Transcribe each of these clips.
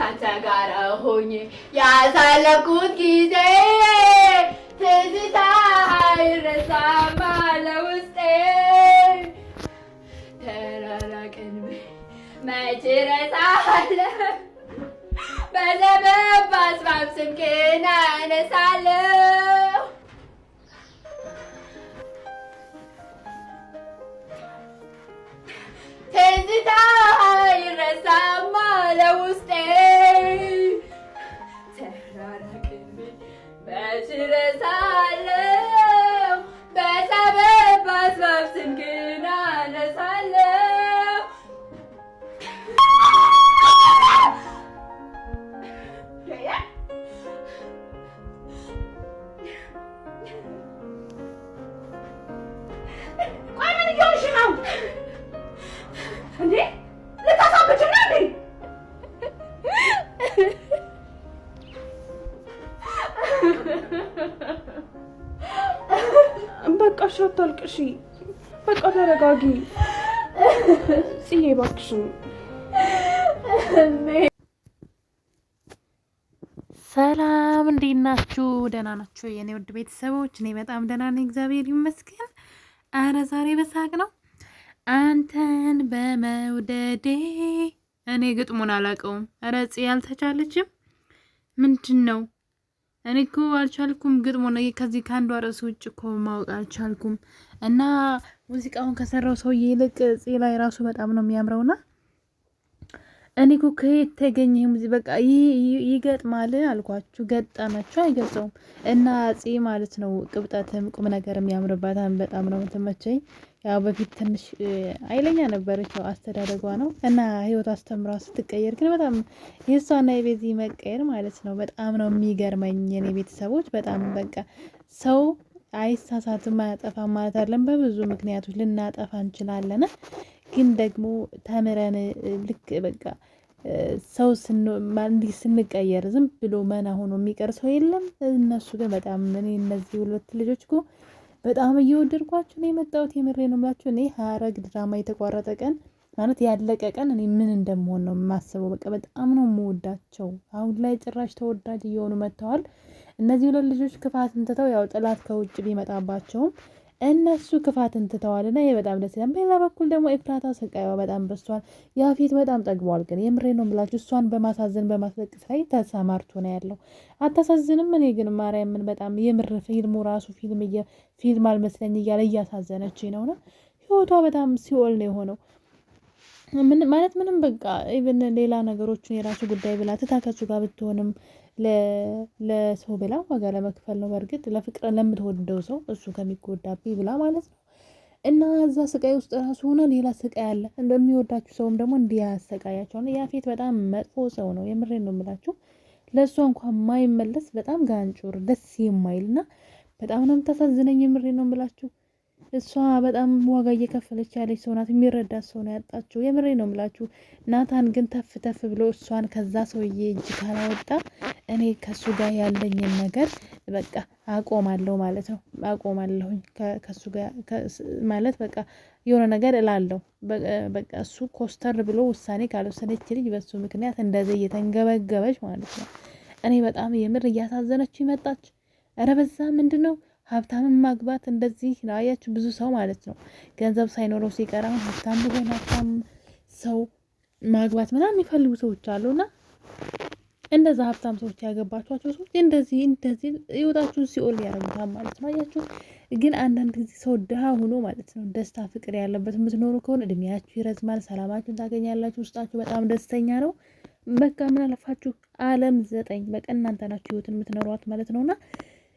ካንተ ጋር ሆኜ ያሳለፍኩት ጊዜ ትዝታ አይረሳም አለ ውስጤ ተራራቅን መች እረሳለሁ በሰበብ በአስባብ ስምህን አነሳለሁ ትዝታ አይረሳም አለ ውስጤ ተራራቅን መች እረሳለሁ በሰበብ በአስባብ ስምህን አነሳለሁ እንዴ ልታሳብጭ ነው እንዴ? በቃ እሺ አታልቅሺ። በቃ ተረጋጊ ጽዬ እባክሽን። ሰላም እንዴት ናችሁ? ደህና ናችሁ የኔ ውድ ቤተሰቦች? እኔ በጣም ደህና ነኝ እግዚአብሔር ይመስገን። አረ ዛሬ በሳቅ ነው። አንተን በመውደዴ እኔ ግጥሙን አላውቀውም። ኧረ ጽ አልተቻለችም። ምንድን ነው? እኔ እኮ አልቻልኩም ግጥሙን ከዚህ ከአንዷ ርዕስ ውጭ እኮ ማወቅ አልቻልኩም። እና ሙዚቃውን ከሰራው ሰውዬ ይልቅ ጽ ላይ ራሱ በጣም ነው የሚያምረውና እኔ እኮ ከየት ተገኘ ሙዚቃ? በቃ ይገጥማል አልኳችሁ፣ ገጠመችው አይገጸውም። እና ጽ ማለት ነው ቅብጠትም ቁም ነገር የሚያምርባታን በጣም ነው የምትመቸኝ። ያው በፊት ትንሽ አይለኛ ነበረች፣ ያው አስተዳደጓ ነው እና ህይወት አስተምሯ ስትቀየር ግን በጣም የእሷና የቤዚ መቀየር ማለት ነው በጣም ነው የሚገርመኝ። የኔ ቤተሰቦች በጣም በቃ ሰው አይሳሳትም አያጠፋም ማለት አይደለም። በብዙ ምክንያቶች ልናጠፋ እንችላለን፣ ግን ደግሞ ተምረን ልክ በቃ ሰው ስንቀየር ዝም ብሎ መና ሆኖ የሚቀር ሰው የለም። እነሱ ግን በጣም እኔ እነዚህ ሁለት ልጆች እኮ በጣም እየወደድኳችሁ ነው የመጣሁት። የምሬ ነው የምላችሁ። እኔ ሐረግ ድራማ የተቋረጠ ቀን ማለት ያለቀ ቀን እኔ ምን እንደምሆን ነው የማስበው። በቃ በጣም ነው የምወዳቸው። አሁን ላይ ጭራሽ ተወዳጅ እየሆኑ መጥተዋል። እነዚህ ሁለት ልጆች ክፋትን ትተው ያው ጥላት ከውጭ ቢመጣባቸውም እነሱ ክፋትን ትተዋልና ይሄ በጣም ደስ ይላል። በሌላ በኩል ደግሞ ኤፍራታ ስቃይዋ በጣም በዝቷል። ያፌት በጣም ጠግቧል። ግን የምሬ ነው የምላችሁ እሷን በማሳዘን በማስለቅስ ላይ ተሰማርቶ ነው ያለው። አታሳዝንም? እኔ ግን ማርያምን በጣም የምር ፊልሙ ራሱ ፊልም አልመስለኝ እያለ እያሳዘነችኝ ነውና ህይወቷ በጣም ሲኦል ነው የሆነው። ማለት ምንም በቃ ኢቭን ሌላ ነገሮችን የራሱ ጉዳይ ብላ ትታከሱ ጋር ብትሆንም ለሰው ብላ ዋጋ ለመክፈል ነው። በእርግጥ ለፍቅር ለምትወደው ሰው እሱ ከሚጎዳብኝ ብላ ማለት ነው። እና እዛ ስቃይ ውስጥ ራሱ ሆነ ሌላ ስቃይ አለ። እንደሚወዳችሁ ሰውም ደግሞ እንዲያሰቃያቸው ነው። ያፌት በጣም መጥፎ ሰው ነው። የምሬን ነው የምላችሁ። ለእሷ እንኳን የማይመለስ በጣም ጋንጩር ደስ የማይልና በጣም ነው የምታሳዝነኝ። የምሬን ነው የምላችሁ። እሷ በጣም ዋጋ እየከፈለች ያለች ሰው ናት። የሚረዳት ሰው ነው ያጣችው። የምሬ ነው የምላችሁ። ናታን ግን ተፍ ተፍ ብሎ እሷን ከዛ ሰውዬ እጅ ካላወጣ እኔ ከሱ ጋር ያለኝን ነገር በቃ አቆማለሁ ማለት ነው። አቆማለሁኝ ከሱ ጋር ማለት በቃ የሆነ ነገር እላለሁ። በቃ እሱ ኮስተር ብሎ ውሳኔ ካልወሰነች ልጅ በሱ ምክንያት እንደዚህ እየተንገበገበች ማለት ነው። እኔ በጣም የምር እያሳዘነች ይመጣች። ኧረ በዛ ምንድን ነው ሀብታምን ማግባት እንደዚህ ነው። አያችሁ ብዙ ሰው ማለት ነው ገንዘብ ሳይኖረው ሲቀር አሁን ሀብታም ቢሆን ሀብታም ሰው ማግባት ምናምን የሚፈልጉ ሰዎች አሉና እንደዛ ሀብታም ሰዎች ያገባቿቸው ሰዎች እንደዚህ ህይወታችሁን ሲኦል ያደርጉታል ማለት ነው። አያችሁ ግን አንዳንድ ጊዜ ሰው ድሃ ሆኖ ማለት ነው ደስታ ፍቅር ያለበት የምትኖሩ ከሆነ እድሜያችሁ ይረዝማል፣ ሰላማችሁን ታገኛላችሁ፣ ውስጣችሁ በጣም ደስተኛ ነው። በቃ ምን አለፋችሁ ዓለም 9 በቃ እናንተ ናችሁ ህይወትን የምትኖሯት ማለት ነውና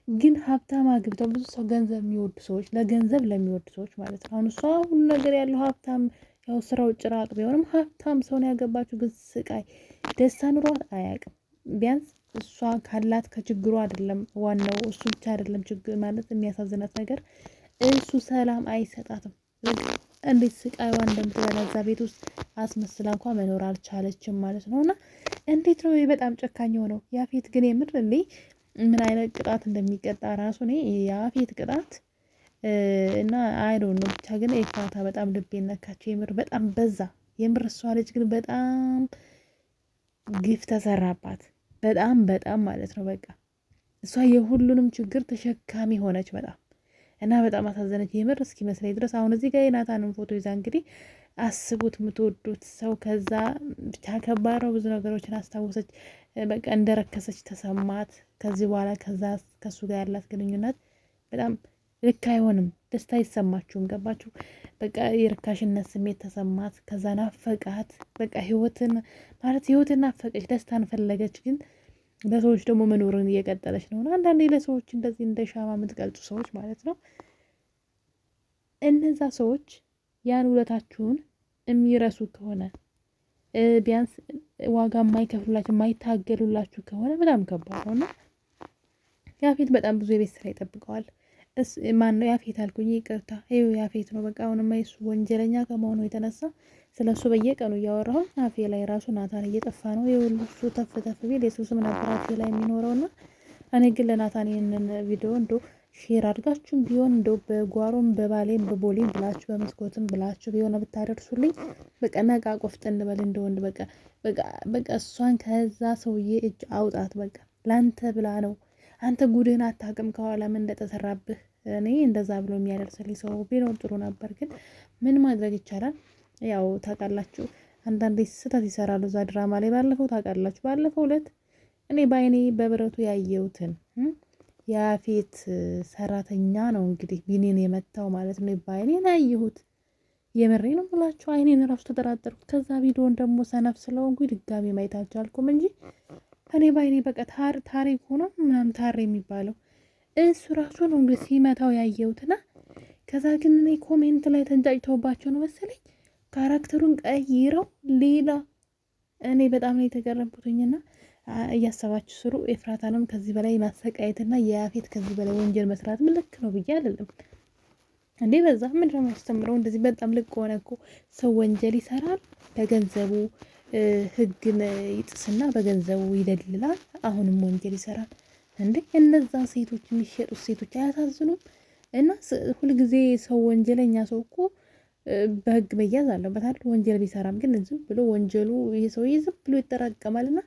ግን ሀብታም አግብተው ብዙ ሰው ገንዘብ የሚወዱ ሰዎች ለገንዘብ ለሚወዱ ሰዎች ማለት ነው። አሁን እሷ ሁሉ ነገር ያለው ሀብታም ያው ስራው ጭራቅ ቢሆንም ሀብታም ሰው ነው ያገባችሁ። ግን ስቃይ ደስታ ኑሯት አያውቅም። ቢያንስ እሷ ካላት ከችግሩ አይደለም ዋናው እሱ ብቻ አይደለም ችግር ማለት የሚያሳዝናት ነገር እሱ ሰላም አይሰጣትም። እንዴት ስቃይዋ እንደምትበላ እዛ ቤት ውስጥ አስመስላ እንኳን መኖር አልቻለችም ማለት ነውና እንዴት ነው በጣም ጨካኝ ሆነው። ያፌት ግን የምር እንዴ ምን አይነት ቅጣት እንደሚቀጣ ራሱ እኔ ያፌት ቅጣት እና አይዶን ነው ብቻ። ግን ኤፍራታ በጣም ልቤን ነካቸው። የምር በጣም በዛ። የምር እሷ ልጅ ግን በጣም ግፍ ተሰራባት። በጣም በጣም ማለት ነው። በቃ እሷ የሁሉንም ችግር ተሸካሚ ሆነች በጣም እና በጣም አሳዘነች የምር እስኪ መስለኝ ድረስ። አሁን እዚህ ጋር የናታንን ፎቶ ይዛ እንግዲህ አስቡት፣ የምትወዱት ሰው ከዛ ብቻ ከባረው ብዙ ነገሮችን አስታወሰች። በቃ እንደረከሰች ተሰማት። ከዚህ በኋላ ከሱ ጋር ያላት ግንኙነት በጣም ልክ አይሆንም። ደስታ አይሰማችሁም? ገባችሁ? በቃ የርካሽነት ስሜት ተሰማት። ከዛ ናፈቃት። በቃ ህይወትን ናፈቀች፣ ደስታን ፈለገች። ግን ለሰዎች ደግሞ መኖርን እየቀጠለች ነው። አንዳንዴ ለሰዎች እንደዚህ እንደ ሻማ የምትቀልጹ ሰዎች ማለት ነው፣ እነዛ ሰዎች ያን ውለታችሁን የሚረሱ ከሆነ ቢያንስ ዋጋ የማይከፍሉላችሁ የማይታገሉላችሁ ከሆነ በጣም ከባድ ነው። እና ያፌት በጣም ብዙ የቤት ስራ ይጠብቀዋል። ማን ነው ያፌት አልኩኝ፣ ይቅርታ፣ ይኸው ያፌት ነው። በቃ አሁንማ የሱ ወንጀለኛ ከመሆኑ የተነሳ ስለ እሱ በየቀኑ እያወራሁ አፌ ላይ ራሱ ናታን እየጠፋ ነው። ይኸውልህ እሱ ተፍ ቢል የሱ ስም ነበር አፌ ላይ የሚኖረውና እኔ ግን ለናታን ይህንን ቪዲዮ እንዶ ሼር አድርጋችሁም ቢሆን እንዶ በጓሮም በባሌም በቦሌም ብላችሁ በመስኮትም ብላችሁ ቢሆን ብታደርሱልኝ በቃ ነቃ ቆፍጠን በል እንደወንድ በቃ እሷን ከዛ ሰውዬ እጅ አውጣት። በቃ ላንተ ብላ ነው። አንተ ጉድህን አታውቅም ከኋላ ምን እንደተሰራብህ። እኔ እንደዛ ብሎ የሚያደርስልኝ ሰው ቢኖር ጥሩ ነበር፣ ግን ምን ማድረግ ይቻላል? ያው ታውቃላችሁ፣ አንዳንዴ ስህተት ይሰራሉ እዛ ድራማ ላይ። ታውቃላችሁ ባለፈው ዕለት እኔ በአይኔ በብረቱ ያየሁትን የያፌት ሰራተኛ ነው እንግዲህ ቢኒን የመታው ማለት ነው። በአይኔ ያየሁት የምሬ ነው ብላችሁ አይኔን ራሱ ተጠራጠርኩት። ከዛ ቪዲዮን ደግሞ ሰነፍ ስለሆንኩ ድጋሚ ማየት አልቻልኩም እንጂ እኔ በአይኔ በቃ ታሪክ ሆኖ ምናምን ታሪ የሚባለው እሱ ራሱ ነው እንግዲህ ሲመታው ያየሁትና ከዛ ግን እኔ ኮሜንት ላይ ተንጫጭተውባቸው ነው መሰለኝ ካራክተሩን ቀይረው ሌላ። እኔ በጣም ነው የተገረምኩትኝና እያሰባችሁ ስሩ። ኤፍራታንም ከዚህ በላይ ማሰቃየትና የያፌት ከዚህ በላይ ወንጀል መስራት ልክ ነው ብዬ አይደለም እንዴ። በዛ ምን ነው ያስተምረው? እንደዚህ በጣም ልክ ሆነ እኮ ሰው ወንጀል ይሰራል፣ በገንዘቡ ህግን ይጥስና በገንዘቡ ይደልላል። አሁንም ወንጀል ይሰራል እንዴ። እነዛ ሴቶች የሚሸጡት ሴቶች አያሳዝኑም? እና ሁልጊዜ ሰው ወንጀለኛ ሰው እኮ በህግ መያዝ አለበት አይደል? ወንጀል ቢሰራም ግን ዝም ብሎ ወንጀሉ ይሄ ሰውዬ ዝም ብሎ ይጠራቀማልና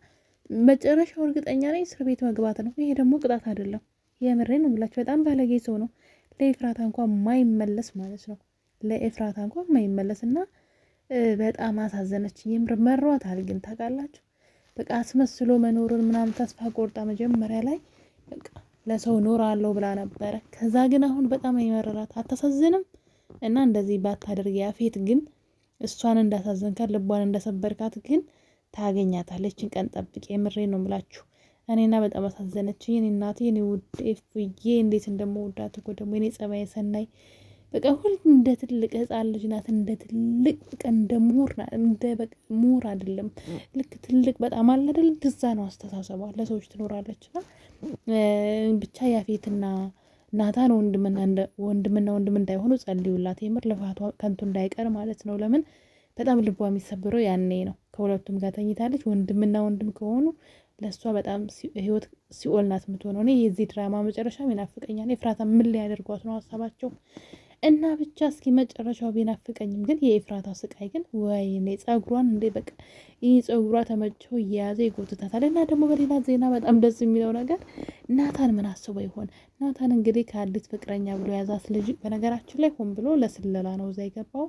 መጨረሻው እርግጠኛ ነኝ እስር ቤት መግባት ነው። ይሄ ደግሞ ቅጣት አይደለም። የምሬ ነው ብላችሁ በጣም ባለጌ ሰው ነው። ለኤፍራታ እንኳን ማይመለስ ማለት ነው። ለኤፍራታ እንኳን ማይመለስ እና በጣም አሳዘነች። የምር መሯታል። ግን ታውቃላችሁ በቃ አስመስሎ መኖሩን ምናምን ተስፋ ቆርጣ መጀመሪያ ላይ በቃ ለሰው ኖራለሁ ብላ ነበረ። ከዛ ግን አሁን በጣም የመረራት አታሳዝንም? እና እንደዚህ ባታደርግ ያፌት ግን እሷን እንዳሳዘንካት ልቧን እንደሰበርካት ግን ታገኛታለች። ቀን ጠብቂ። የምሬ ነው የምላችሁ። እኔና በጣም አሳዘነች። የኔ እናቴ፣ የኔ ውድ ኤፍዬ እንዴት እንደምወዳት እኮ ደግሞ የኔ ጸባይ ሰናይ በቃ ሁሉ እንደ ትልቅ ህፃን ልጅ ናት። እንደ ትልቅ በቃ እንደ ምሁር ናት። እንደ በቃ ምሁር አይደለም ልክ ትልቅ በጣም አለ አይደል? እንደዛ ነው አስተሳሰቧ። ለሰዎች ትኖራለች። እና ብቻ ያፌትና ናታን ወንድምና ወንድም እንዳይሆኑ ጸልዩላት። የምር ልፋቷ ከንቱ እንዳይቀር ማለት ነው። ለምን በጣም ልቧ የሚሰብረው ያኔ ነው። ከሁለቱም ጋር ተኝታለች። ወንድምና ወንድም ከሆኑ ለእሷ በጣም ህይወት ሲኦል ናት የምትሆነው። እኔ የዚህ ድራማ መጨረሻ ይናፍቀኛል። ኤፍራታ ምን ሊያደርጓት ነው ሀሳባቸው? እና ብቻ እስኪ መጨረሻው ቢናፍቀኝም ግን የኤፍራታ ስቃይ ግን ወይኔ ጸጉሯን እንዴ በቃ ይህ ጸጉሯ ተመቸው እየያዘ ይጎትታታል። እና ደግሞ በሌላ ዜና በጣም ደስ የሚለው ነገር ናታን ምን አስበው ይሆን? ናታን እንግዲህ ከአዲስ ፍቅረኛ ብሎ የያዛት ልጅ በነገራችን ላይ ሆን ብሎ ለስለላ ነው እዛ የገባው።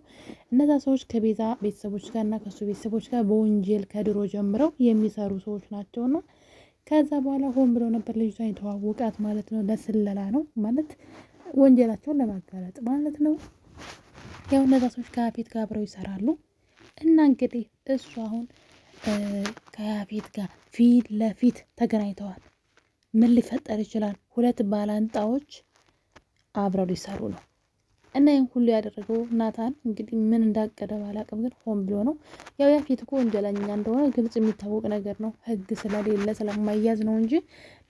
እነዛ ሰዎች ከቤዛ ቤተሰቦች ጋር እና ከሱ ቤተሰቦች ጋር በወንጀል ከድሮ ጀምረው የሚሰሩ ሰዎች ናቸውና ከዛ በኋላ ሆን ብሎ ነበር ልጅቷን የተዋወቃት ማለት ነው። ለስለላ ነው ማለት ወንጀላቸውን ለማጋለጥ ማለት ነው። ያው እነዛ ሰዎች ከያፌት ጋር አብረው ይሰራሉ እና እንግዲህ እሱ አሁን ከያፌት ጋር ፊት ለፊት ተገናኝተዋል። ምን ሊፈጠር ይችላል? ሁለት ባላንጣዎች አብረው ሊሰሩ ነው እና ይህን ሁሉ ያደረገው ናታን እንግዲህ ምን እንዳቀደ ባላቅም ግን ሆን ብሎ ነው። ያው ያፌት እኮ ወንጀለኛ እንደሆነ ግልጽ የሚታወቅ ነገር ነው። ህግ ስለሌለ ስለማያዝ ነው እንጂ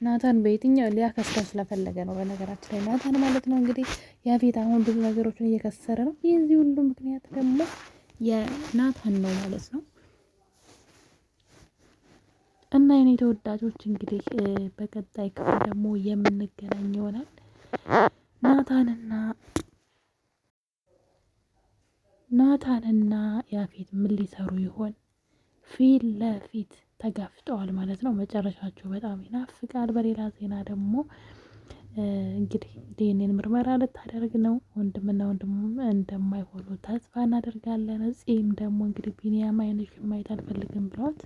ናታን በየትኛው ሊያከስረው ስለፈለገ ነው። በነገራችን ላይ ናታን ማለት ነው እንግዲህ ያፌት አሁን ብዙ ነገሮችን እየከሰረ ነው። የዚህ ሁሉ ምክንያት ደግሞ የናታን ነው ማለት ነው። እና የኔ ተወዳጆች እንግዲህ በቀጣይ ክፍል ደግሞ የምንገናኝ ይሆናል። ናታንና ያፌት ምን ሊሰሩ ይሆን? ፊት ለፊት ተጋፍጠዋል ማለት ነው። መጨረሻቸው በጣም ይናፍቃል። በሌላ ዜና ደግሞ እንግዲህ ዲኤንኤን ምርመራ ልታደርግ ነው። ወንድምና ወንድሙ እንደማይሆኑ ተስፋ እናደርጋለን። እዚህም ደግሞ እንግዲህ ቢኒያም አይንሽ ማየት አልፈልግም ብሏት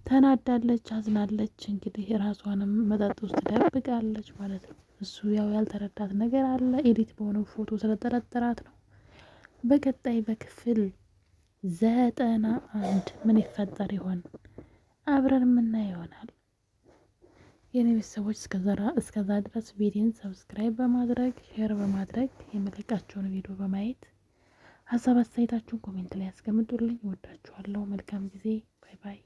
ተናዳለች፣ አዝናለች። እንግዲህ ራሷንም መጠጥ ውስጥ ደብቃለች ማለት ነው። እሱ ያው ያልተረዳት ነገር አለ። ኤዲት በሆነው ፎቶ ስለጠረጠራት ነው። በቀጣይ በክፍል 91 ምን ይፈጠር ይሆን አብረን የምናየው ይሆናል። የኔ ቤተሰቦች እስከዛ ድረስ ቪዲዮን ሰብስክራይብ በማድረግ ሼር በማድረግ የመለቃቸውን ቪዲዮ በማየት ሀሳብ አስተያየታችሁን ኮሜንት ላይ ያስቀምጡልኝ። እወዳችኋለሁ። መልካም ጊዜ። ባይ ባይ።